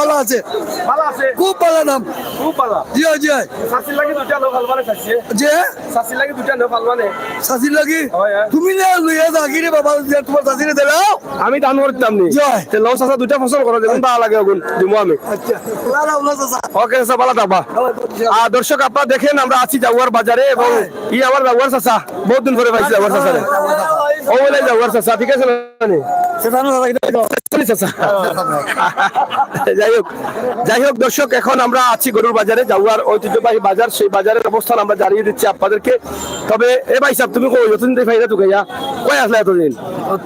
ভালো আছে ভালো আছে খুব ভালো দাম খুব ভালো জি জি সাসির লাগি দুটা লো ভাল মানে চাইছে যে সাসির লাগি দুটা লো ভাল মানে সাসির লাগি হয়, হয়। তুমি না লইয়া জাগিরে বাবা যে তোমার সাসিরে দিলাও আমি দান করতাম নি জয়। তে লও চাচা দুটা ফসল করো যেমন ভালো লাগে ওগুন দিমু আমি আচ্ছা লালা উলা চাচা ওকে চাচা ভালো থাকবা দর্শক আপনারা দেখেন আমরা আছি জাগুয়ার বাজারে এবং ই আমার জাগুয়ার চাচা বহুত দিন পরে পাইছি জাগুয়ার চাচা ও বলে জাগুয়ার চাচা ঠিক আছে না সেটা না চাচা যাই হোক দর্শক এখন আমরা আছি গরুর বাজারে জাগুয়ার ঐতিহ্যবাহী বাজার সেই বাজারের অবস্থান আমরা জানিয়ে দিচ্ছি আপনাদেরকে তবে এ ভাই সাহেব তুমি কই যতদিন দেখাই না তুই কই আসলে এতদিন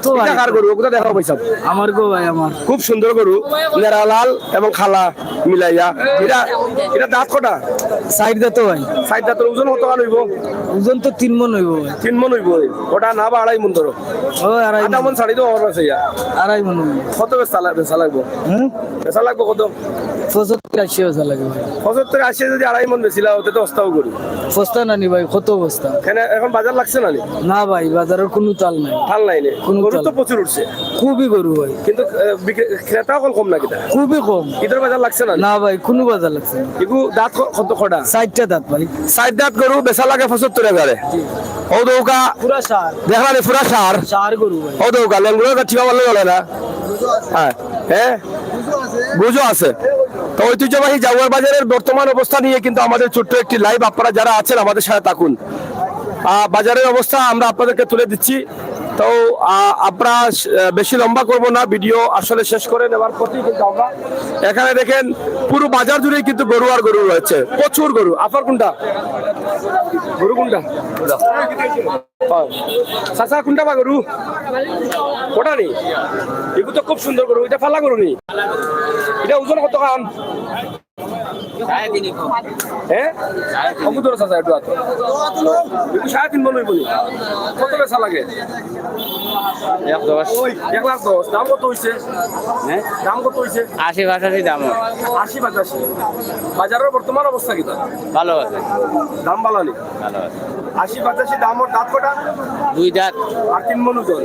তো ভাই কার গরু ওটা দেখাও ভাই সাহেব আমার গো ভাই আমার খুব সুন্দর গরু নেরা লাল এবং খালা মিলাইয়া এটা এটা দাঁত কটা সাইড দে তো ভাই সাইড দাঁতের ওজন কত কান হইব ওজন তো 3 মণ হইব ভাই 3 মণ হইব ওটা না বা 2.5 মণ ধরো ও আড়াই আধা মণ ছাড়ি দেবো আমার কাছে আড়াই মণ কত বেচা লাগবো বেচা লাগবো কত 75-80 লাগে ভাই 75-80 যদি 2.5 মণ বেচিলা হতে তো অস্তাও গরু বস্তা না নি ভাই কত বস্তা এখানে এখন বাজার লাগছে না নি না ভাই বাজারের কোনো তাল নাই ভাল নাই নে কোনো গরু তো চাল। প্রচুর উঠছে খুবই গরু ভাই কিন্তু ক্রেতা কল কম না কিটা খুবই কম ইদের বাজার লাগছে না না ভাই কোনো বাজার লাগছে না এগু দাঁত কত কটা 60টা দাঁত ভাই সাইড দাঁত গরু বেচা লাগে 75,000 ও দৌকা পুরা সার দেখলানি পুরা সার সার গরু ভাই ও দৌকা লেনগুলো ঠিক ভালো বলে না হ্যাঁ হ্যাঁ বুঝো আছে তো ঐতিহ্যবাহী জাগুয়ার বাজারের বর্তমান অবস্থা নিয়ে কিন্তু আমাদের ছোট্ট একটি লাইভ আপনারা যারা আছেন আমাদের সাথে থাকুন বাজারের অবস্থা আমরা আপনাদেরকে তুলে দিচ্ছি তো আমরা বেশি লম্বা করব না ভিডিও আসলে শেষ করে নেওয়ার পরই কিন্তু আমরা এখানে দেখেন পুরো বাজার জুড়েই কিন্তু গরু আর গরু রয়েছে প্রচুর গরু আপনার কোনটা গরু কোনটা চাচা কোনটা বা গরু ওটা নেই এগুলো তো খুব সুন্দর গরু এটা ফালা গরু নেই এটা ওজন কত খান হ্যাঁ কত দূর চাচা একটু আতো এগুলো 3.5 মণ হইব কত বেচা লাগে 1,10,000 দাম কত হইছে দাম কত হইছে 80-85 দাম 80-85 বাজারের বর্তমান অবস্থা কি ভালো আছে দাম ভালো নেই ভালো আছে 80-85 দাম ওর দাঁত কটা 2 দাঁত আর 3 মণ ওজন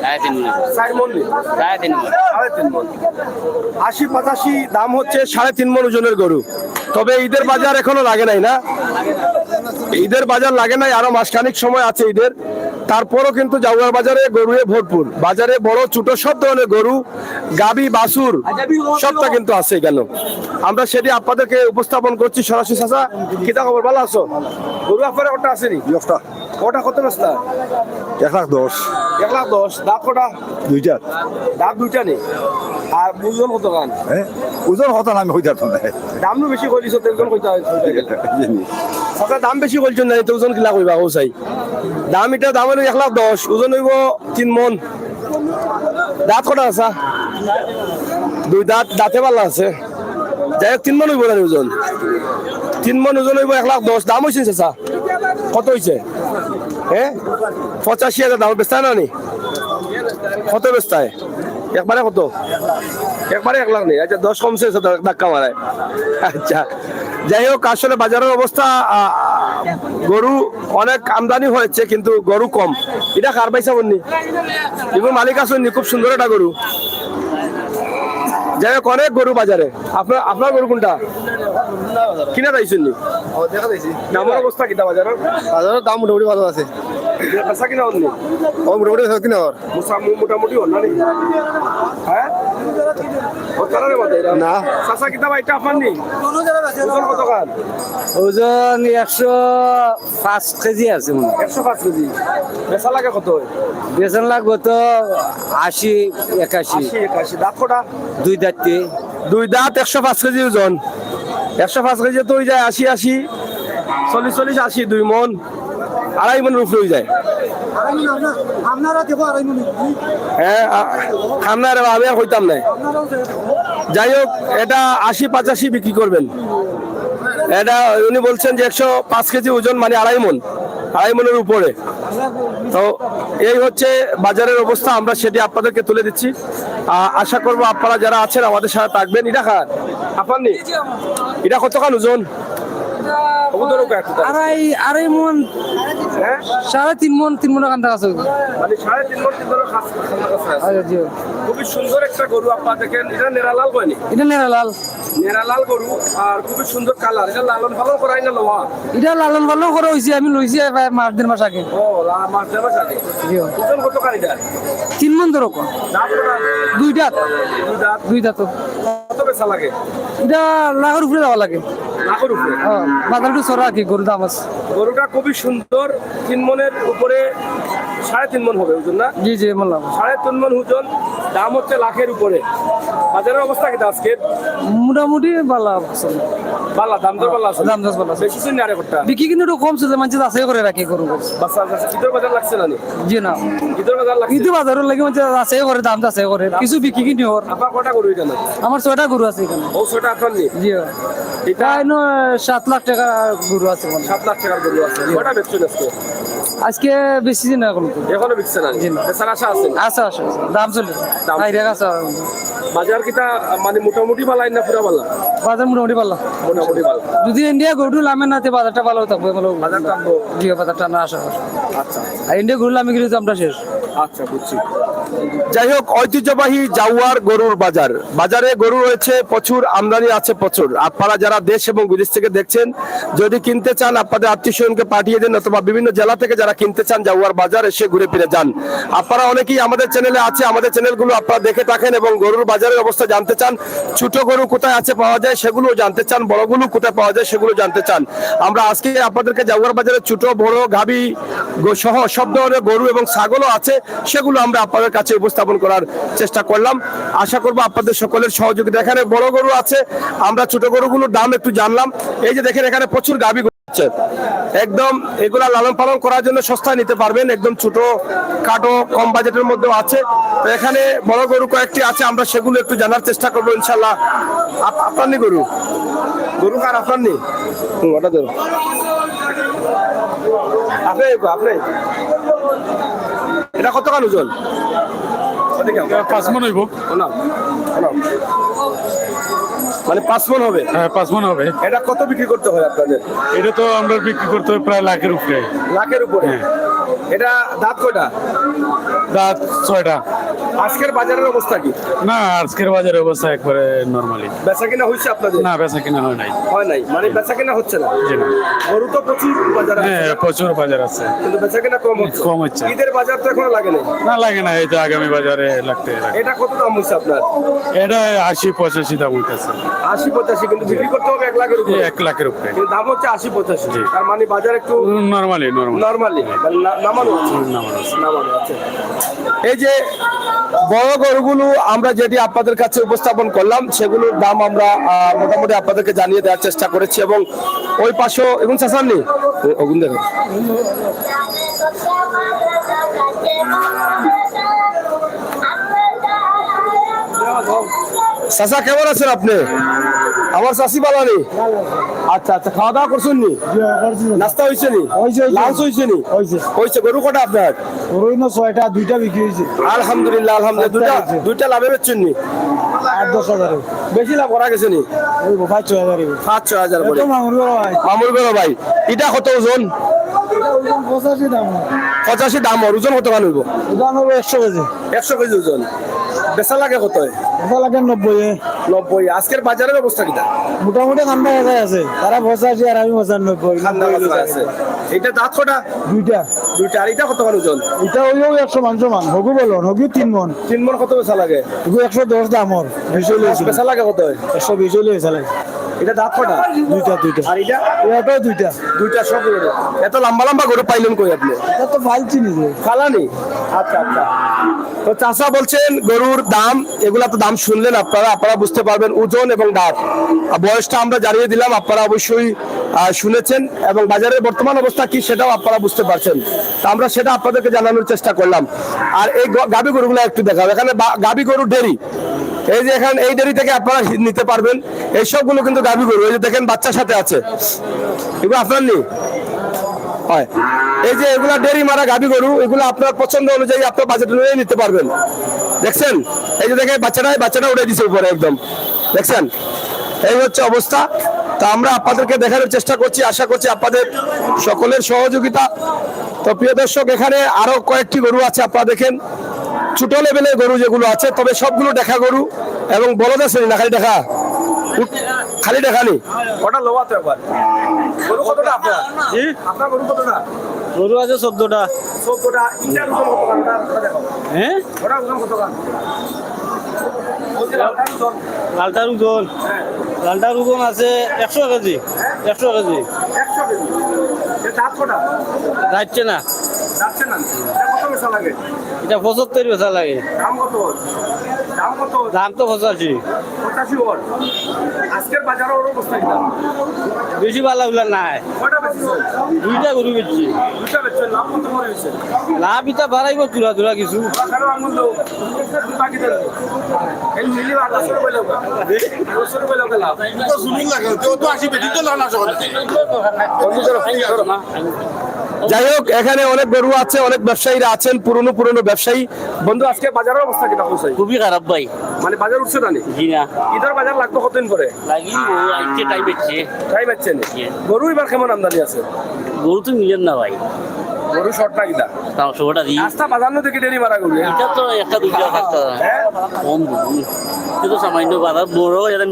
3.5 মণ 4 মণ নেই 3.5 মণ 3.5 মণ 80-85 দাম হচ্ছে 3.5 মণ ওজনের গরু তবে ঈদের বাজার এখনো লাগে নাই না ঈদের বাজার লাগে নাই আরো মাসখানিক সময় আছে ঈদের তারপরও কিন্তু জাগুয়ার বাজারে গরুয়ে ভরপুর বাজারে বড় ছোট সব ধরনের গরু গাবি বাছুর সবটা কিন্তু আছে কেন আমরা সেটি আপনাদেরকে উপস্থাপন করছি সরাসরি চাচা কিতা খবর ভালো আছো গরু আপনার ওটা আসেনি ওটা কত বেচতা 1,10,000 1,10,000 দাঁত কটা দুইটা দাঁত দুইটা নেই আর ওজন কত গান হ্যাঁ ওজন হতো না আমি হইতাম না দাম বেশি করে দিছো তেলজন কইতা চাচা দাম বেশি করছেন না তো ওজন কিলা কইবা ও চাই দাম এটা দাম হলো 1,10,000 ওজন হইব 3 মণ দাঁত কটা আছে 2 দাঁত দাঁতে ভালো আছে যাই হোক 3 মণ হইব না ওজন 3 মণ ওজন হইব 1,10,000 দাম হইছে চাচা কত হইছে হ্যাঁ 85,000 দাম বেচতা না নি কত বেচতায় একবারে কত একবারে 1 লাখ নেই আচ্ছা 10 কমছে ধাক্কা মারায় আচ্ছা যাই হোক আসলে বাজারের অবস্থা গরু অনেক আমদানি হয়েছে কিন্তু গরু কম এটা কার পাইছা বলনি এগুলো মালিক আসেননি খুব সুন্দর একটা গরু যাই হোক অনেক গরু বাজারে আপনার গরু কোনটা কিনা পাইছেন নি দামের অবস্থা কিটা বাজারের দাম মোটামুটি ভালো আছে পেশা কিনা হননি মোটামুটি কিনা মোটামুটি হল না হ্যাঁ না চাচা কিতাব এটা আপনার নি ওজন কত খান ওজন 105 কেজি আছে মনে 105 কেজি বেচা লাগে কত বেতন লাগবে তো 80-81 80-81 দাঁত কটা 2 দাঁতে 2 দাঁত 105 কেজি ওজন 105 কেজি তো হয়ে যায় 80-80 40-80 2 মণ 2.5 মণ উপরে হয়ে যায় হ্যাঁ আপনারা আমি আর হইতাম না যাই হোক এটা 80-85 বিক্রি করবেন এটা উনি বলছেন যে 105 কেজি ওজন মানে 2.5 মণ 2.5 মণের উপরে তো এই হচ্ছে বাজারের অবস্থা আমরা সেটি আপনাদেরকে তুলে দিচ্ছি আশা করব আপনারা যারা আছেন আমাদের সাথে থাকবেন এটা খান আপনার নেই এটা কত খান ওজন কবুতরও একটু দাম। আড়াই মন হ্যাঁ 3.5 মন কান্দা আছে মানে 3.5 মন 3 মন কাছে আছে। জি খুবই সুন্দর একটা গরু আপনারা দেখেন, এটা নেরালাল কয়নি, এটা নেরালাল নেরালাল গরু আর খুবই সুন্দর কালার। এটা লালন পালন করাই না লোয়া? এটা লালন পালন করা হয়েছে, আমি লইছি প্রায় মাস 1.5 মাস আগে। ও মাছ দেওয়া যাবে। জি ওজন কত কারিটা? 3 মন ধরো দাম করা? 2 দাঁত দাঁত। 2 দাঁত কত বেচা লাগে? এটা লাখের উপরে যাওয়া লাগে। লাখের উপরে। বাজার একটু সরা কি গরুর দাম আছে। গরুটা খুবই সুন্দর, 3 মনের উপরে, 3.5 মন হবে ওজন না? জি জি বললাম 3.5 মন ওজন, দাম হচ্ছে লাখের উপরে। বাজারের অবস্থা কি আজকে? মোটামুটি ভালো আছে। বালা দাম দর বালা আছে? দাম দর ভালো আছে। বেশি চিন না রে কোটা? বিক্রি কিন্তু একটু কম ছিল, মানুষ আছে করে রাখি গরু। বাচ্চা আছে, ঈদের বাজার লাগছে না নি? জি না ঈদের বাজার লাগছে। কিন্তু বাজারের লাগে মানুষ আছে করে, দাম আছে করে, কিছু বিক্রি কিনি ওর। আপনার কটা গরু এখানে? আমার 6টা গরু আছে এখানে। ও সেটা আপনার নি? জি এটা এটা 7 লাখ টাকা গরু আছে মানে। 7 লাখ টাকার গরু আছে। কটা বেচছেন আজকে? আজকে বেশি দিন এখন এখনো বিকছে না? জি না। বেচার আশা আছে? আচ্ছা আচ্ছা দাম চলে দাম। বাইরে আছে বাজার কিটা মানে মোটামুটি বালাই না পুরা বালা? বাজার মোটামুটি ভালো। মোটামুটি বালা। যদি ইন্ডিয়া গরু লামে না তে বাজারটা ভালো থাকবে ভালো। বাজার টানবো? জি বাজারটা না আসা আচ্ছা আর ইন্ডিয়া গরু লামে গেলে তো আমরা শেষ। আচ্ছা বুঝছি। যাই হোক, ঐতিহ্যবাহী জাউয়ার গরুর বাজার, বাজারে গরু রয়েছে প্রচুর, আমদানি আছে প্রচুর। আপনারা যারা দেশ এবং বিদেশ থেকে দেখছেন, যদি কিনতে চান আপনাদের আত্মীয়স্বজনকে পাঠিয়ে দেন, অথবা বিভিন্ন জেলা থেকে যারা কিনতে চান জাউয়ার বাজার এসে ঘুরে ফিরে যান। আপনারা অনেকেই আমাদের চ্যানেলে আছে, আমাদের চ্যানেলগুলো আপনারা দেখে থাকেন এবং গরুর বাজারের অবস্থা জানতে চান। ছোট গরু কোথায় আছে পাওয়া যায় সেগুলো জানতে চান, বড়গুলো কোথায় পাওয়া যায় সেগুলো জানতে চান। আমরা আজকে আপনাদেরকে জাউয়ার বাজারে ছোট বড় গাভী সহ সব ধরনের গরু এবং ছাগলও আছে, সেগুলো আমরা আপনাদের কাছে উপস্থাপন করার চেষ্টা করলাম। আশা করবো আপনাদের সকলের সহযোগিতা। এখানে বড় গরু আছে, আমরা ছোট গরুগুলোর দাম একটু জানলাম। এই যে দেখেন এখানে প্রচুর গাভী আছে, একদম এগুলা লালন পালন করার জন্য সস্তায় নিতে পারবেন, একদম ছোট খাটো কম বাজেটের মধ্যেও আছে। তো এখানে বড় গরু কয়েকটি আছে, আমরা সেগুলো একটু জানার চেষ্টা করবো ইনশাল্লাহ। আপনার নি গরু? গরু কার আপনার নি? ওটা ধরো আপনি আপনি। এটা কত কান ওজন? 5 মন হইব। মানে 5 মন হবে? হ্যাঁ 5 মন হবে। এটা কত বিক্রি করতে হয় আপনাদের? এটা তো আমরা বিক্রি করতে হয় প্রায় লাখের উপরে। লাখের উপরে? এটা দাঁত কয়টা? দাঁত 6টা। আজকের বাজারের অবস্থা কি? না আজকের বাজারের অবস্থা একবারে নরমালি। বেচা কিনা হয়েছে আপনাদের? না বেচা কিনা হয় নাই। হয় নাই, মানে বেচা কিনা হচ্ছে না? জি না। গরু তো প্রচুর বাজার আছে, হ্যাঁ প্রচুর বাজার আছে, কিন্তু বেচা কিনা কম হচ্ছে। কম হচ্ছে। ঈদের বাজার তো এখনো লাগে নাই? না লাগে না, এই তো আগামী বাজারে লাগতে লাগে। এটা কত দাম হচ্ছে আপনার? এটা 80-85 দাম হইতেছে। 80-85, কিন্তু বিক্রি করতে হবে 1 লাখের উপরে? 1 লাখের উপরে। কিন্তু দাম হচ্ছে 80-85। জি। তার মানে বাজার একটু নরমালি নরমালি নামানো আছে। নামানো আছে। এই যে বড় গরুগুলো আমরা যেটি আপনাদের কাছে উপস্থাপন করলাম, সেগুলোর দাম আমরা মোটামুটি আপনাদেরকে জানিয়ে দেওয়ার চেষ্টা করেছি। এবং ওই পাশেও এগুন চাষার নেই ওগুন দেখো। চাচা কেমন আছেন আপনি? আমার চাষি ভালো নেই? আচ্ছা আচ্ছা, খাওয়া দাওয়া করছেন নি? নাস্তা হয়েছে নি? লাঞ্চ হয়েছে নি? হয়েছে। গরু কটা আপনার? 6টা 2টা বিক্রি হয়েছে। আলহামদুলিল্লাহ আলহামদুলিল্লাহ। দুইটা লাভে বেচছেন নি? 8-10 হাজার। বেশি লাভ করা গেছে নি? 5-6 হাজার। 5-6 হাজার করে। মামুর ভাই মামুর বেরো ভাই, এটা কত ওজন? 85 দাম। 85 দাম। ওজন কত গান হইব? ওজন হবে 100 কেজি। 100 কেজি ওজন। বেচা লাগে কত? ওটা লাগে 90। 90। আজকের বাজারের অবস্থা কিটা? মোটামুটি ঠান্ডা বাজার আছে, তারা 85 আর আমি 95। ঠান্ডা বাজার আছে। এটা দাঁত কটা? 2টা। আর এটা কত গান ওজন? এটা ওই 100 মাংস মান হগু বলো হগু 3 মন। 3 মন। কত বেচা লাগে? হগু 110 দামর 20 লইছে। বেচা লাগে কত? 120 লইছে লাগে। এটা দাঁত কটা? 2টা। আর এটা? এটাও 2টা। দুইটা সব গরু। এত লম্বা লম্বা গরু পাইলেন কই আপনি? এটা তো ভাল চিনি যে ফালানি। আচ্ছা আচ্ছা। তো চাচা বলছেন গরুর দাম, এগুলা তো দাম শুনলেন আপনারা বুঝতে পারবেন ওজন এবং দাঁত। বয়সটা আমরা জানিয়ে দিলাম, আপনারা অবশ্যই শুনেছেন, এবং বাজারের বর্তমান অবস্থা কি সেটাও আপনারা বুঝতে পারছেন। তো আমরা সেটা আপনাদেরকে জানানোর চেষ্টা করলাম। আর এই গাভী গরুগুলো একটু দেখাবো। এখানে গাভী গরু ডেরি, এই যে এখানে এই ডেরি থেকে আপনারা নিতে পারবেন। এই সবগুলো কিন্তু গাভী গরু। এই যে দেখেন বাচ্চার সাথে আছে, এগুলো আপনার নেই হয়। এই যে এগুলা ডেরি মারা গাভী গরু, এগুলো আপনার পছন্দ অনুযায়ী আপনার বাজেট অনুযায়ী নিতে পারবেন। দেখছেন এই যে দেখেন বাচ্চাটা উঠে দিছে উপরে একদম, দেখছেন এই হচ্ছে অবস্থা। তা আমরা আপনাদেরকে দেখানোর চেষ্টা করছি, আশা করছি আপনাদের সকলের সহযোগিতা। তো প্রিয় দর্শক, এখানে আরো কয়েকটি গরু আছে, আপনারা দেখেন ছোট লেভেলের গরু যেগুলো আছে, তবে সবগুলো দেখা গরু এবং বলদ আছে না খালি দেখা, খালি দেখানি ওটা লোয়া তো একবার। গরু কতটা আপনার? আপনার গরু কতটা? গরু আছে 14টা। 14টা। ইটার ওজন কতটা? ওটা দেখাও। হ্যাঁ, ওটা ওজন কতটা? বলছি লালটার ওজন। লালটার ওজন, লালটার ওজন আছে 100 কেজি। 100 KG 100 KG. এর দাঁত কটা? যাচ্ছে না, যাচ্ছে না। এটা কত পয়সা লাগে? এটা 75 পয়সা লাগে। দাম কত? দাম কত? দাম তো 85। 85 ওর। আজকের বাজারে ওর অবস্থা কি? বেশি ভালো গুলা নাই। কয়টা বেচছো? 2টা গরু বেচছি। দুইটা বেচছো, লাভ কত করে হয়েছে? লাভ ইটা বাড়াইব তুলা তুলা কিছু। বাজারে আঙুল দাও। বাকি দেন। এই মিলি 800 টাকা লাগবে। 800 টাকা লাগবে লাভ। তো জুলুম লাগে তো 80 বেশি তো লাভ না চলে। যাই হোক, এখানে অনেক গরু আছে, অনেক ব্যবসায়ীরা আছেন, পুরনো পুরনো ব্যবসায়ী। বন্ধু, আজকে বাজারের অবস্থা কিটা হচ্ছে? খুবই খারাপ ভাই। মানে বাজার উঠছে না নি? জি না, ঈদের বাজার লাগবে কতদিন পরে? লাগি ও আইছে টাইম হচ্ছে। তাই পাচ্ছেন? গরু এবার কেমন আমদানি আছে? গরু তো মিলেন না ভাই, গরু শর্ট না কিটা? তাও শোটা দিই। রাস্তা বাজার নদী ডেরি মারা গরু। এটা তো একটা দুইটা থাকতে হ্যাঁ? কম গরু। কিন্তু সামান্য বাজার বড় এটা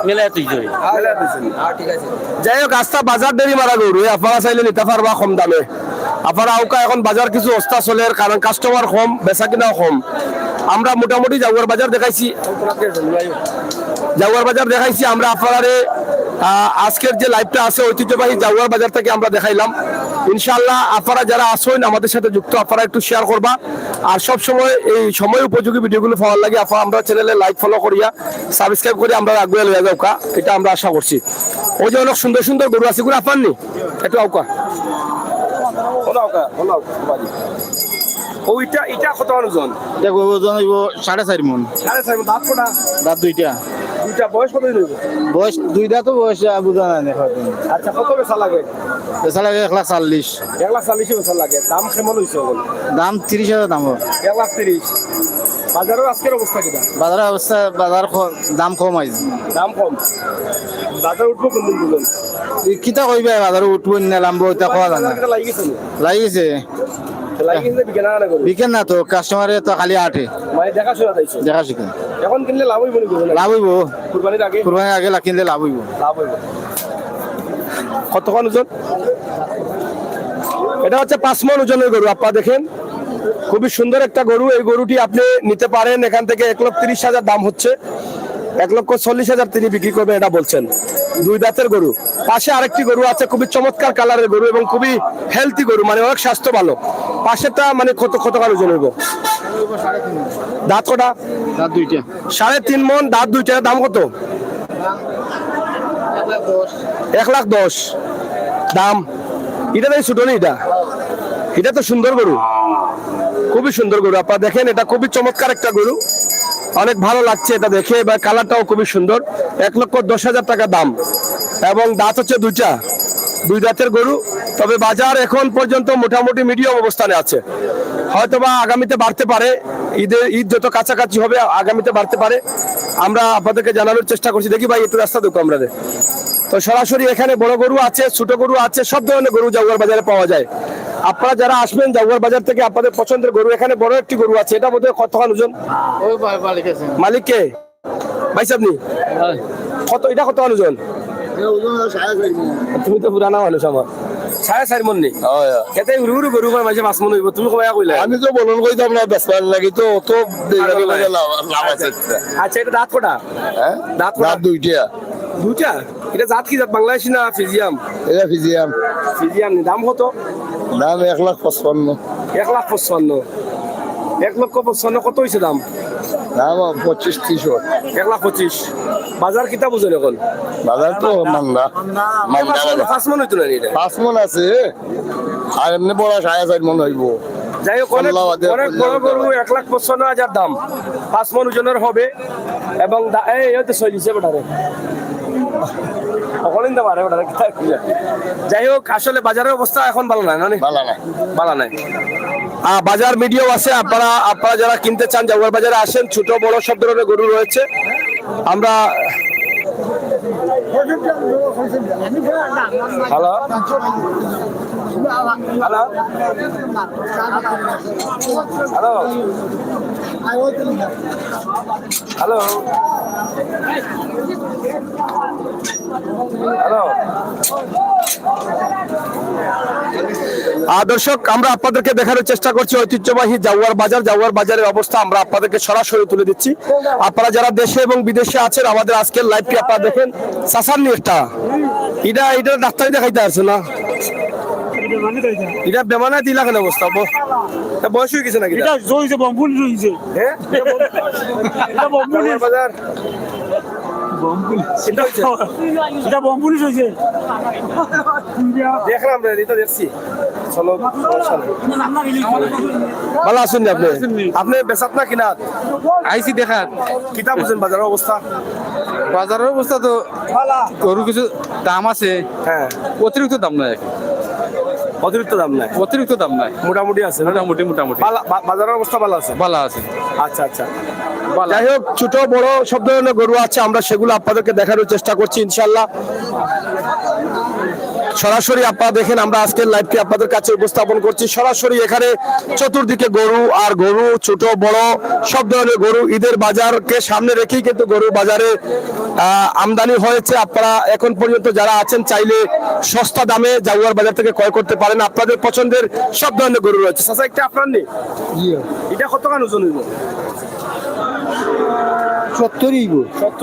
মেলা তুই ধরে। যাই হোক, রাস্তা বাজার ডেরি মারা গরু। আপনারা চাইলে নিতে পারবা কম দামে। আপনারা আউকা এখন বাজার কিছু অস্তা চলে, কারণ কাস্টমার কম, বেচা কিনাও কম। আমরা মোটামুটি জাগুয়ার বাজার দেখাইছি, জাগুয়ার বাজার দেখাইছি আমরা আপনারে। আজকের যে লাইভটা আছে ঐতিহ্যবাহী জাগুয়ার বাজার থেকে আমরা দেখাইলাম। ইনশাআল্লাহ আপনারা যারা আসেন আমাদের সাথে যুক্ত, আপনারা একটু শেয়ার করবা। আর সব সময় এই সময় উপযোগী ভিডিওগুলো পাওয়ার লাগে আপনারা আমরা চ্যানেলে লাইক ফলো করিয়া সাবস্ক্রাইব করে আমরা আগুয়ে লইয়া যাওকা, এটা আমরা আশা করছি। ওই যে অনেক সুন্দর সুন্দর গরু আছে, গুলো আপনারনি একটু আউকা। ওইটা এটা কত ওজন? এটা গরু ওজন হইব 4.5 মণ। 4.5 মণ। দাঁত কটা? দাঁত 2টা। দুইটা। বয়স কত হইব? বয়স 2টা তো বয়স বুঝা নাই দেখা। আচ্ছা, কত বেচা লাগে? পয়সা লাগে 140। 140 বেচা লাগে। দাম কেমন হইছে এখন? দাম 30,000 দাম। 130। বাজারের আজকের অবস্থা কিটা? বাজারের অবস্থা, বাজার দাম কম আইছে। দাম কম। বাজার উঠবো কোন দিন বুঝুন? কিতা কইবে বাজারে উঠবো না নামবো এটা কোয়া জানা লাগি গেছে নি? লাগিছে। লাগি গেছে বিকেনা না করবি? বিকেন না তো, কাস্টমারে তো খালি আটে মানে দেখা শোনা যাইছে। দেখা শিখে এখন কিনলে লাভ হইব নি? লাভ হইব। কুরবানির আগে কুরবানির আগে কিনলে লাভ হইব। লাভ হইব। কতক্ষণ ওজন? এটা হচ্ছে 5 মণ ওজনের গরু। আপনারা দেখেন, খুবই সুন্দর একটা গরু। এই গরুটি আপনি নিতে পারেন এখান থেকে। 1,30,000 দাম হচ্ছে। 1,40,000 তিনি বিক্রি করবেন এটা বলছেন। 2 দাঁতের গরু। পাশে আরেকটি গরু আছে, খুবই চমৎকার কালারের গরু এবং খুবই হেলদি গরু, মানে অনেক স্বাস্থ্য ভালো। পাশেরটা মানে কতক্ষণ ওজন হইব? দাঁত কটা? দাঁত 2টা। 3.5 মণ, দাঁত 2টা। দাম কত? 1,10,000 দাম। এটা তো ছোট নেই, এটা তো সুন্দর গরু, খুবই সুন্দর গরু। আপনারা দেখেন, এটা খুবই চমৎকার একটা গরু, অনেক ভালো লাগছে এটা দেখে। এবার কালারটাও খুবই সুন্দর। 1,10,000 টাকা দাম এবং দাঁত হচ্ছে 2টা। 2 দাঁতের গরু। তবে বাজার এখন পর্যন্ত মোটামুটি মিডিয়াম অবস্থানে আছে। হয়তোবা আগামীতে বাড়তে পারে, ঈদ যত কাছাকাছি হবে আগামীতে বাড়তে পারে। আমরা আপনাদেরকে জানানোর চেষ্টা করছি। দেখি ভাই একটু রাস্তা দেখো আমরা। তো সরাসরি এখানে বড় গরু আছে, ছোট গরু আছে, সব ধরনের গরু জাগুয়ার বাজারে পাওয়া যায়। আপনারা যারা আসবেন জাগুয়ার বাজার থেকে, আপনাদের পছন্দের গরু, এখানে বড় একটি গরু আছে। এটা বোধহয় কতক্ষণ ওজন? ওই মালিক আছে। মালিক কে? ভাই আপনি কত? এটা কত ওজন? তুমি তো পুরানা মানুষ আমার। 4.5 মণ নেই খেতে উড়ু উড়ু গরু ভাই মাঝে 5 মণ হইব। তুমি কমায়া কইলা? আমি তো বলন কইতাম না, বেচবার লাগি তো অত লাভ আছে। আচ্ছা, এটা দাঁত কটা? হ্যাঁ, দাঁত কটা? রাত 2টা। 2টা। এটা জাত কি জাত? বাংলাদেশি না ফিজিয়াম? এটা ফিজিয়াম। ফিজিয়াম। দাম কত? দাম 1,55,000। 1,55,000। 1,55,000 কত হয়েছে দাম? দাম 25-30। 1,25,000। বাজার কিতা বুঝেন এখন? বাজার তো মান্দা। 5 মণ হইতো না এটা? 5 মণ আছে, আর এমনি বড় 4.5 মণ হইব। যাই হোক, অনেক বড় গরু। 1,55,000 দাম। 5 মণ ওজনের হবে এবং এই হয়তো 6 দিছে বেটারে। যাই হোক, আসলে বাজারের অবস্থা এখন ভালো নাই। ভালো নাই। বাজার মিডিয়াম আছে। আপনারা যারা কিনতে চান জাগুয়ার বাজারে আসেন। ছোট বড় সব ধরনের গরু রয়েছে। আমরা হ্যালো হ্যালো হ্যালো হ্যালো দর্শক, আমরা আপনাদেরকে দেখানোর চেষ্টা করছি ঐতিহ্যবাহী জাউয়ার বাজারের অবস্থা আমরা আপনাদেরকে সরাসরি তুলে দিচ্ছি। আপনারা যারা দেশে এবং বিদেশে আছেন আমাদের আজকের লাইভটি আপনারা দেখেন। সাসার নিয়েটা এটা ডাক্তারি দেখাইতে আসছে না, এটা বেমানা দিলা কেন অবস্থা বয়স হয়ে গেছে নাকি? এটা জইছে বম্বুল জইছে হ্যাঁ বাজার এটা বম্বুল জইছে দেখলাম রে, এটা দেখছি। চলো ভালো আছেন আপনি? আপনি বেচাত না কিনা? আইসি দেখা কিতাব বুঝেন বাজারের অবস্থা? বাজারের অবস্থা তো গরু কিছু দাম আছে, হ্যাঁ অতিরিক্ত দাম নাই, অতিরিক্ত দাম নাই, অতিরিক্ত দাম নাই, মোটামুটি আছে না? মোটামুটি বাজারের অবস্থা ভালো আছে। ভালো আছে। আচ্ছা আচ্ছা, যাই হোক ছোট বড় সব ধরনের গরু আছে, আমরা সেগুলো আপনাদেরকে দেখানোর চেষ্টা করছি ইনশাল্লাহ। সরাসরি আপনারা দেখেন, আমরা আজকের লাইভটি আপনাদের কাছে উপস্থাপন করছি সরাসরি। এখানে চতুর্দিকে গরু আর গরু, ছোট বড় সব ধরনের গরু। ঈদের বাজারকে সামনে রেখেই কিন্তু গরুর বাজারে আমদানি হয়েছে। আপনারা এখন পর্যন্ত যারা আছেন চাইলে সস্তা দামে জাগুয়ার বাজার থেকে ক্রয় করতে পারেন। আপনাদের পছন্দের সব ধরনের গরু রয়েছে। চাচা একটা আপনার নেই, এটা কত কান ওজন হইব? 70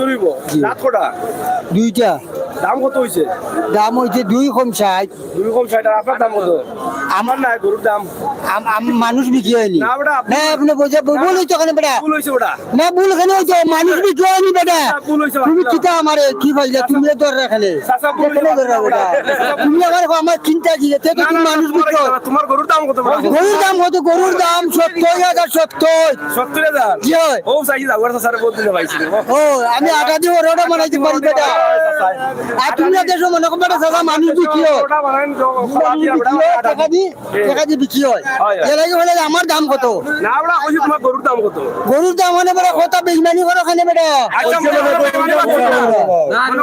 হইব। রাত কটা? 2টা। দাম কত হইছে? দাম হইছে 2.60। 260। আর আপনার দাম কত? আমার নাই গরুর দাম। মানুষ বিক্রি হয়নি না বেটা, না, আপনি বোঝা ভুল হইতো কেন বেটা? ভুল হইছে ওটা। না, ভুল কেন হইতো? মানুষ বিক্রি হয়নি বেটা। ভুল হইছে। তুমি কিতা আমারে কি পাইলা? তুমি ধর রাখলে চাচা ভুল হইছে বেটা। তুমি আমার চিন্তা কি এতে তো তুমি মানুষ বিক্রি হয়। তোমার গরুর দাম কত? গরুর দাম কত? গরুর দাম 70,000। 70,000। কি হয়? ও চাই জাগুয়ার চাচারে বহুত দিনে পাইছি। ও আমি আটা দিয়ে ওটা বানাইতে পারি বেটা। আর তুমি দেশে মনে করো বেটা, চাচা মানুষ বিক্রি হয়, ওটা বানান টাকা দিয়ে বিক্রি হয়। এর আগে বলে আমার দাম কত? না বড়া, কইছি তোমার গরুর দাম কত? গরুর দাম মানে বেটা কত? বেইমানি করো খানে বেটা। আচ্ছা মনে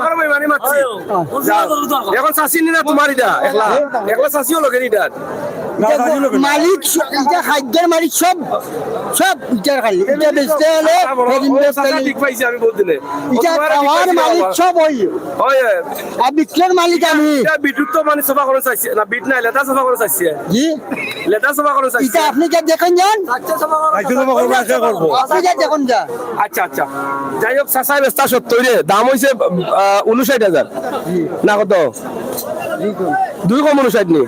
করো বেইমানি মারছি। এখন চাষি নি না তোমার এটা একলা একলা চাষিও লোকের এটা মালিক এটা খাদ্যের মালিক সব ইটার খালি এটা বেচতে হলে ঠিক পাইছি আমি বহুত দিনে। এটা খাওয়ার মালিক সব ওই ওই আর বিক্রির মালিক আমি। এটা বিদ্যুৎ তো মানে সভা করে চাইছে না, বিট নাই লেদা সভা করে চাইছে। জি, লেদা সভা করে চাইছে। এটা আপনি যা দেখেন যান, আপনি যা দেখুন যা। আচ্ছা আচ্ছা, যাই হোক চাষাই বেস্তা 70 রে, দাম হইছে 59,000 না কত? 2,59 নি।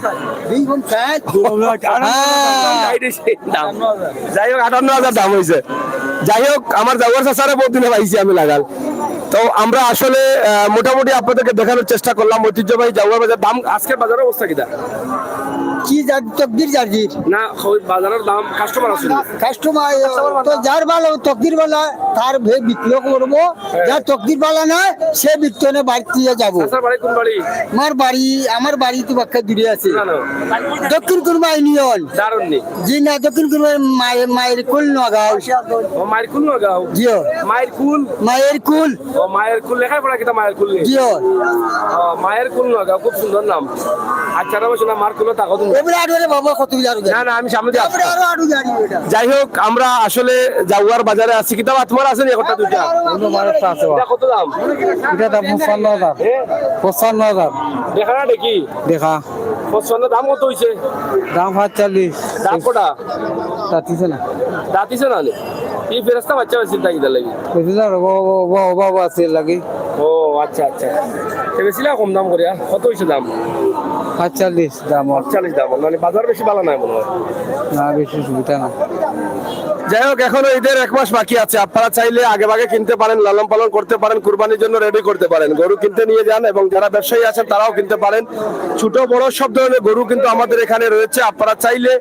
যাই হোক 58,000 দাম হয়েছে। যাই হোক আমার জাগুয়ার চাচারে বহুত দিনে পাইছি আমি লাগাল। তো আমরা আসলে মোটামুটি আপনাদেরকে দেখানোর চেষ্টা করলাম ঐতিহ্যবাহী জাগুয়ার বাজার। দাম আজকের বাজারের অবস্থা কিটা? কি তকদির জার্জির না বাজারের দাম কাস্টমার আছে কাস্টমার তো যার ভালো তকদির বালা তার বিক্রি করবো, যার তকদির বালা নয় সে বিক্রনে বাড়িতে যাবো। চাচার বাড়ি কোন বাড়ি? আমার বাড়ি তো বাক্কা দূরে আছে, না, না। দক্ষিণ কুরমা ইউনিয়ন। দারুণ নি। জি না, দক্ষিণ কুরমা মায়ের কুল নগাঁও। ও মায়ের কুল নগাঁও। জিও মায়ের কুল। মায়ের কুল। ও মায়ের কুল লেখা পড়া কিটা মায়ের কুল? জিও মায়ের কুল নগাঁও, খুব সুন্দর নাম। আচ্ছা না মার কুল টাকা তুমি। এবারে আড়ে বাবা কত জানো? না না আমি সামনে দিয়ে আসছি। আরো আড়ু জানি এটা। যাই হোক আমরা আসলে জাগুয়ার বাজারে আছি। কিতাব তোমার আছে নি একটা দুইটা? এটা কত দাম? এটা দাম 55,000। 55,000 দেখা না দেখি দেখা 55 দাম কত হইছে? দাম 45। দাম কটা? তাতিছে না দাঁতিছে না নি? এই ফেরস্তা বাচ্চা আছে চিন্তা কিটা লাগি? বুঝলা বাবা আছে লাগে। ও আচ্ছা আচ্ছা, বেশিলা কম দাম করিয়া কত হইছে দাম? 45 দাম। 48 দাম, মানে বাজার বেশি ভালো নাই মনে হয়। না বেশি সুবিধা না। যাই হোক এখনো ঈদের 1 মাস বাকি আছে। আপনারা চাইলে আগে ভাগে কিনতে পারেন, লালন পালন করতে পারেন, কুরবানির জন্য রেডি করতে পারেন। গরু কিনতে নিয়ে যান এবং যারা ব্যবসায়ী আছেন তারাও কিনতে পারেন। ছোট বড় সব ধরনের গরু কিন্তু আমাদের এখানে রয়েছে। আপনারা চাইলে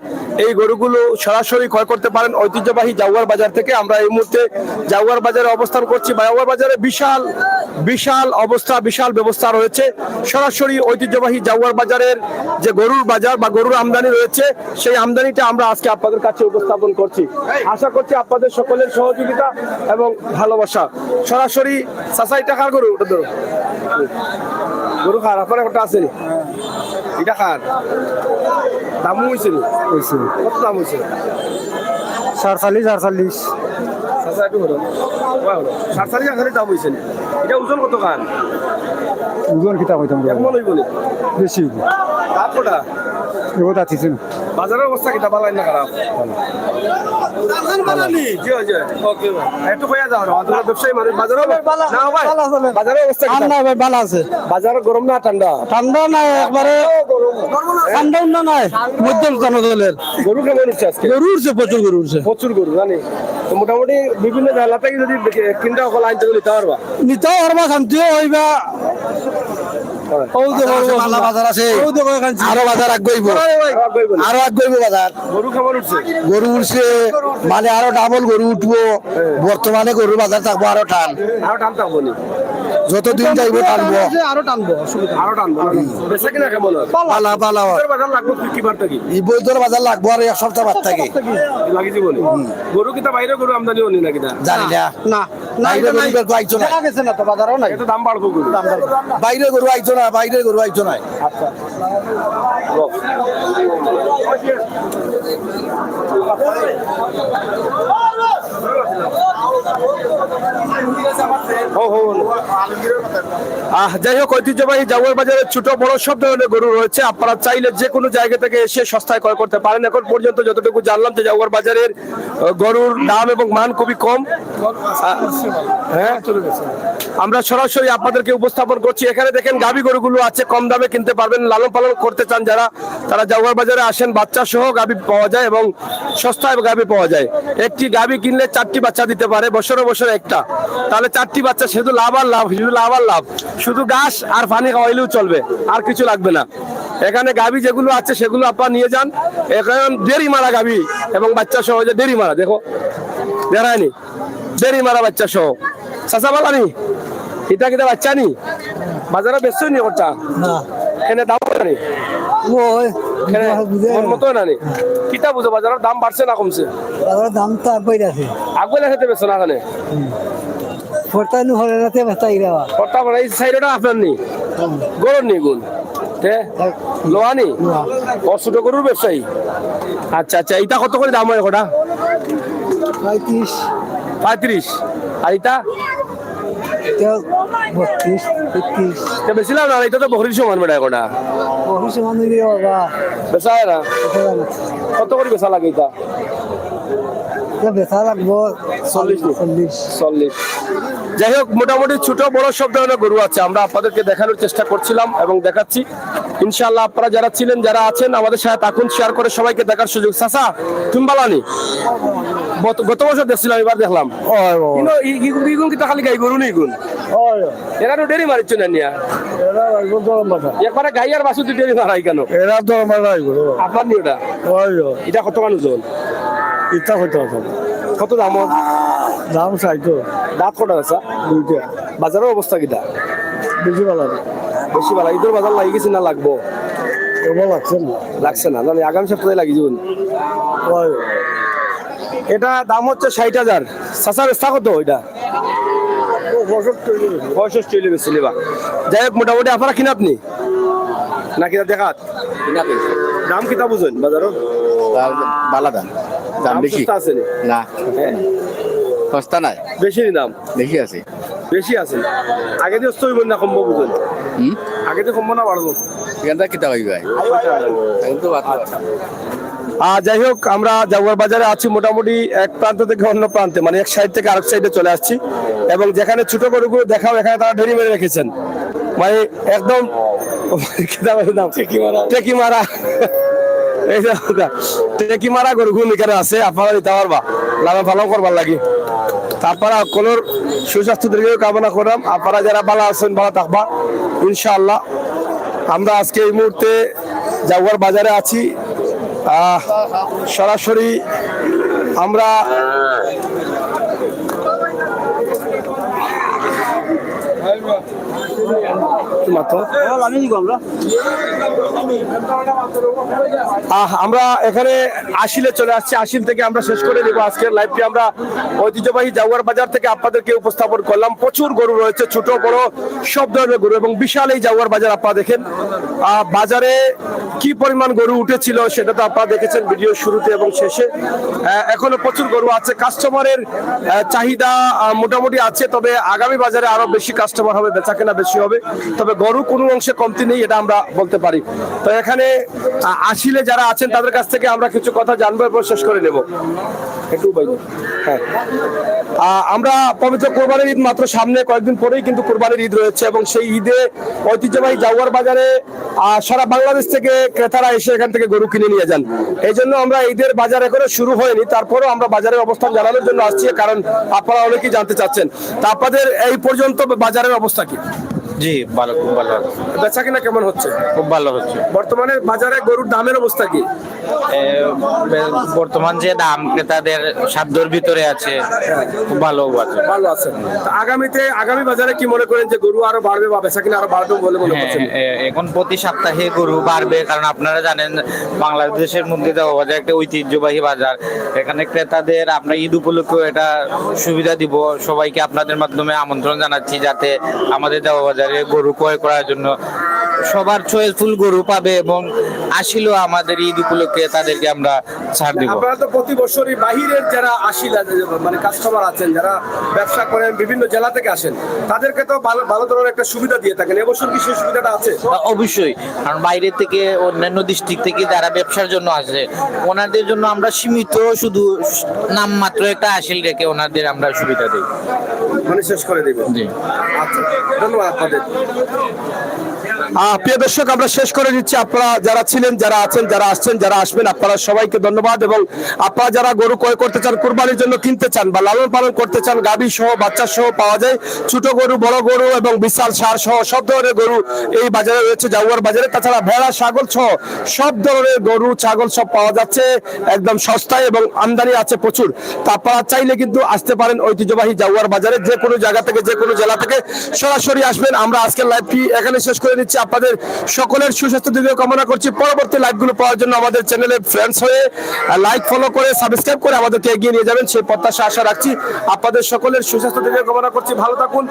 এই গরুগুলো সরাসরি ক্রয় করতে পারেন ঐতিহ্যবাহী জাগুয়ার বাজার থেকে। আমরা এই মুহূর্তে জাগুয়ার বাজারে অবস্থান করছি। জাগুয়ার বাজারে বিশাল অবস্থা, বিশাল ব্যবস্থা রয়েছে। সরাসরি ঐতিহ্যবাহী জাগুয়ার বাজারের যে গরুর বাজার বা গরুর আমদানি রয়েছে সেই আমদানিটা আমরা আজকে আপনাদের কাছে উপস্থাপন করছি। আশা করছি আপনাদের সকলের সহযোগিতা এবং ভালোবাসা। সরাসরি চাচা এটা কার গরু? ওটা ধরো গরু খার আপনার একটা আছে নি? এটা খার দামও হয়েছে নি? কত দাম হয়েছে? 47 চাচা একটু হলো 47 দাম হয়েছে নি? এটা ওজন কত খান? ওজন কিতা কইতাম এমন হইব নি? বেশি দাম কটা? এগো দাতিছেন বাজারের অবস্থা কিতা ভালো না খারাপ? জি জি ওকে একটু কইয়া যাও না ব্যবসায়ী মানুষ বাজারে না ভাই বাজারের অবস্থা কি? না ভাই ভালো আছে। বাজার গরম না ঠান্ডা? ঠান্ডা নাই একবারে, ঠান্ডা উন্না নাই, মধ্যম জনদলের গরু কেমন উঠছে আজকে? গরু উঠছে, প্রচুর গরু উঠছে। প্রচুর গরু জানি তো মোটামুটি বিভিন্ন জেলা থেকে যদি কিনতে সকল আইন থেকে নিতে পারবা। নিতে পারবা, শান্তিও হইবা। বাজার আছে, আরো বাজার আগাইব, আরো আগাইব বাজার। গরু কেমন উঠছে? গরু উঠছে মানে আরো ডাবল গরু উঠবো। বর্তমানে গরুর বাজার থাকবো আরো টান, আরো টান থাকবো নি? যতদিন যাইবো টানবো, আরো টানবো আরো টানবো। বেচা কিনা কেমন হয়? পালা পালা এর বাজার লাগবে কি বার থেকে? এই বৈধর বাজার লাগবো আর এক সপ্তাহ বাদ থাকে লাগি জীবনে গরু কিতা বাইরে গরু আমদানি হনি না কিনা জানি না। না বাইরে গরু বের আইছো না, গেছে না তো বাজারও নাই, এটা দাম বাড়বো গরু। বাইরে গরু আইছো না, বাইরে গরু আইছো না। আচ্ছা যাই হোক, ঐতিহ্যবাহী জাগুয়ার বাজারে ছোট বড় সব ধরনের গরু রয়েছে। আপনারা চাইলে যে কোনো জায়গা থেকে এসে সস্তায় ক্রয় করতে পারেন। এখন পর্যন্ত যতটুকু জানলাম যে জাগুয়ার বাজারের গরুর দাম এবং মান খুবই কম। হ্যাঁ, আমরা সরাসরি আপনাদেরকে উপস্থাপন করছি। এখানে দেখেন গাভী গরুগুলো আছে, কম দামে কিনতে পারবেন। লালন পালন করতে চান যারা, তারা জাগুয়ার বাজারে আসেন। বাচ্চা সহ গাভী পাওয়া যায় এবং সস্তায় গাভী পাওয়া যায়। একটি গাভী কিনলে 4টি বাচ্চা দিতে পারে, বছরে বছরে একটা। তাহলে 4টি বাচ্চা, শুধু লাভ আর লাভ, শুধু লাভ আর লাভ। শুধু ঘাস আর পানি খাওয়াইলেও চলবে, আর কিছু লাগবে না। এখানে গাভী যেগুলো আছে সেগুলো আপনারা নিয়ে যান। এখন দেরি মারা গাভী এবং বাচ্চা সহ, যে দেরি মারা দেখো দেখায়নি, দেরি মারা বাচ্চা সহ। চাচা বালানি এটা কিটা বাচ্চা নি বাজারে বেচছো নি? ওটা এখানে দাম নি মতো না নি? কিতা বুঝো বাজারের দাম বাড়ছে না কমছে? বাজারের দাম তো আগে আছে, আগুলে খেতে বেচছো না? এখানে ফরতানু হলে রাতে বাস্তা ইরাবা কর্তা বড় এই সাইডটা আপনার নি গরুর নি গুণ তে লোয়া নি ও ছোট গরুর ব্যবসায়ী। আচ্ছা আচ্ছা, এটা কত করে দাম হয়? ওটা 35। আর এটা 32 33 বেশিলাম না, এটা তো বকরির সমান বেড়া। ওটা বহু সমান হইলে বাবা বেচা হয় না? কত করে বেচা লাগে এটা? বেচা লাগবো 40। যাই হোক, মোটামুটি ছোট বড় সব ধরনের গরু আছে। আমরা আপনাদেরকে দেখানোর চেষ্টা করছিলাম এবং দেখাচ্ছি। ইনশাআল্লাহ আপনারা যারা ছিলেন, যারা আছেন, আমাদের সাথে থাকুন, শেয়ার করে সবাইকে দেখার সুযোগ। চাচা তুমি বালানি গত বছর দেখছিলাম, এবার দেখলাম কিন্তু খালি গাই গরু নেই গুণ। এরা তো ডেরি মারিচ্ছ না নিয়া, একবারে গাই আর বাসু ডেরি মারাই কেন? এরা তো মারাই গো আপনার নি ওটা? এটা কত মানুষ ওজন? ইচ্ছা হইতে হবে। কত দাম? দাম চাইতো দাঁত কটা আছে? 2টা। বাজারের অবস্থা কিটা? বেশি ভালো বেশি ভালো। ঈদের বাজার লাগি গেছে না লাগবো? এবার লাগছে না, লাগছে না জানি, আগামী সপ্তাহে লাগি যাবেন। এটা দাম হচ্ছে 60,000। চাচা বেচা কত? ওইটা 65 বেশি নেবা। যাই হোক, মোটামুটি আপনারা কিনাত নি না কিনা দেখাত? দাম কিতা বুঝেন বাজারও? বালা দাম, দাম বেশি আছে না, সস্তা নাই, বেশি দাম বেশি আছে, বেশি আছে। আগে দিয়ে হইব না কমবো বুঝেন? আগে দিয়ে কমবো না বাড়বো? এখান থেকে কিতা হইবে এখন তো বাদ। যাই হোক, আমরা জাগুয়ার বাজারে আছি মোটামুটি এক প্রান্ত থেকে অন্য প্রান্তে, মানে এক সাইড থেকে আরেক সাইডে চলে আসছি। এবং যেখানে ছোট গরুগুলো দেখাও, এখানে তারা ঢেরি মেরে রেখেছেন, মানে একদম টেকি মারা। এই টেকি মারা গরুগুলো এখানে আছে, আপনারা দিতে পারবা, লাভে ভালো করবার লাগে। তারপরে কোনোর সুস্বাস্থ্য দীর্ঘ কামনা করলাম। আপনারা যারা ভালো আছেন, ভালো থাকবা ইনশাআল্লাহ। আমরা আজকে এই মুহূর্তে জাগুয়ার বাজারে আছি। সরাসরি আমরা মাত্র আমি কি আমরা আমরা এখানে আশিলে চলে আসছি। আশিল থেকে আমরা শেষ করে দেবো আজকের লাইভটি। আমরা ঐতিহ্যবাহী জাগুয়ার বাজার থেকে আপনাদেরকে উপস্থাপন করলাম। প্রচুর গরু রয়েছে, ছোট বড় সব ধরনের গরু, এবং বিশাল এই জাগুয়ার বাজার। আপনারা দেখেন বাজারে কি পরিমাণ গরু উঠেছিল সেটা তো আপনারা দেখেছেন ভিডিও শুরুতে এবং শেষে। এখনো প্রচুর গরু আছে, কাস্টমারের চাহিদা মোটামুটি আছে, তবে আগামী বাজারে আরো বেশি কাস্টমার হবে, বেচা কেনা বেশি হবে, তবে গরু কোনো অংশে কমতি নেই, এটা আমরা বলতে পারি। তো এখানে আশিলে যারা আছেন তাদের কাছ থেকে আমরা কিছু কথা জানবো এবং শেষ করে নেব। একটু বাইরে হ্যাঁ, আমরা পবিত্র কোরবানির ঈদ মাত্র সামনে, কয়েকদিন পরেই কিন্তু কোরবানির ঈদ রয়েছে, এবং সেই ঈদে ঐতিহ্যবাহী জাগুয়ার বাজারে সারা বাংলাদেশ থেকে ক্রেতারা এসে এখান থেকে গরু কিনে নিয়ে যান। এই জন্য আমরা ঈদের বাজার এখনো শুরু হয়নি, তারপরেও আমরা বাজারের অবস্থান জানানোর জন্য আসছি, কারণ আপনারা অনেকেই জানতে চাচ্ছেন। তা আপনাদের এই পর্যন্ত বাজারের অবস্থা কি? জি ভালো, খুব ভালো, বেচা কিনা কেমন হচ্ছে? খুব ভালো হচ্ছে। বর্তমানে বাজারে গরুর দামের অবস্থা কি? বর্তমান যে দাম ক্রেতাদের সাধ্যের ভিতরে আছে, খুব ভালো আছে। ভালো আছে। আগামী বাজারে কি মনে করেন যে গরু আরো বাড়বে বা বেচা কিনা আরো বাড়বে বলে মনে করছেন? এখন প্রতি সপ্তাহে গরু বাড়বে, কারণ আপনারা জানেন বাংলাদেশের মধ্যে দেওয়া বাজার একটা ঐতিহ্যবাহী বাজার। এখানে ক্রেতাদের আমরা ঈদ উপলক্ষে এটা সুবিধা দিব। সবাইকে আপনাদের মাধ্যমে আমন্ত্রণ জানাচ্ছি যাতে আমাদের দেওয়া বাজারে গরু ক্রয় করার জন্য সবার চয়েসফুল গরু পাবে, এবং আসিলেও আমাদের ঈদ উপলক্ষে তাদেরকে আমরা ছাড় দিব। আপনারা তো প্রতি বছরই বাহিরের যারা মানে কাস্টমার আছেন, যারা ব্যবসা করেন, বিভিন্ন জেলা থেকে আসেন, তাদেরকে তো ভালো ধরনের একটা সুবিধা দিয়ে থাকেন। এবছর কি সেই সুবিধাটা আছে? অবশ্যই, কারণ বাইরে থেকে অন্যান্য ডিস্ট্রিক্ট থেকে যারা ব্যবসার জন্য আসে ওনাদের জন্য আমরা সীমিত শুধু নামমাত্র একটা আসিল রেখে ওনাদের আমরা সুবিধা দিই, মানে শেষ করে দেব। জি আচ্ছা, ধন্যবাদ আপনাদের। প্রিয় দর্শক, আমরা শেষ করে নিচ্ছি। আপনারা যারা ছিলেন, যারা আছেন, যারা আসছেন, যারা আসবেন, আপনারা সবাইকে ধন্যবাদ। এবং আপনারা যারা গরু ক্রয় করতে চান, কুরবানির জন্য কিনতে চান বা লালন পালন করতে চান, গাভী সহ বাচ্চা সহ পাওয়া যায়। ছোট গরু, বড় গরু এবং বিশাল ষাঁড় সহ সব ধরনের গরু এই বাজারে রয়েছে, জাগুয়ার বাজারে। তাছাড়া ভেড়া, ছাগল সহ সব ধরনের গরু, ছাগল সব পাওয়া যাচ্ছে একদম সস্তায়, এবং আমদানি আছে প্রচুর। তা আপনারা চাইলে কিন্তু আসতে পারেন ঐতিহ্যবাহী জাগুয়ার বাজারে, যে কোনো জায়গা থেকে, যে কোনো জেলা থেকে সরাসরি আসবেন। আমরা আজকের লাইভটি এখানে শেষ করে নিচ্ছি। আপনাদের সকলের সুস্বাস্থ্য দীর্ঘ কামনা করছি। পরবর্তী লাইভগুলো পাওয়ার জন্য আমাদের চ্যানেলে ফ্রেন্ডস হয়ে লাইক, ফলো করে, সাবস্ক্রাইব করে আমাদেরকে এগিয়ে নিয়ে যাবেন, সেই প্রত্যাশা আশা রাখছি। আপনাদের সকলের সুস্বাস্থ্য দীর্ঘ কামনা করছি। ভালো থাকুন,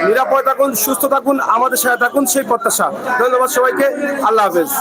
নিরাপদ থাকুন, সুস্থ থাকুন, আমাদের সাথে থাকুন, সেই প্রত্যাশা। ধন্যবাদ সবাইকে। আল্লাহ হাফেজ।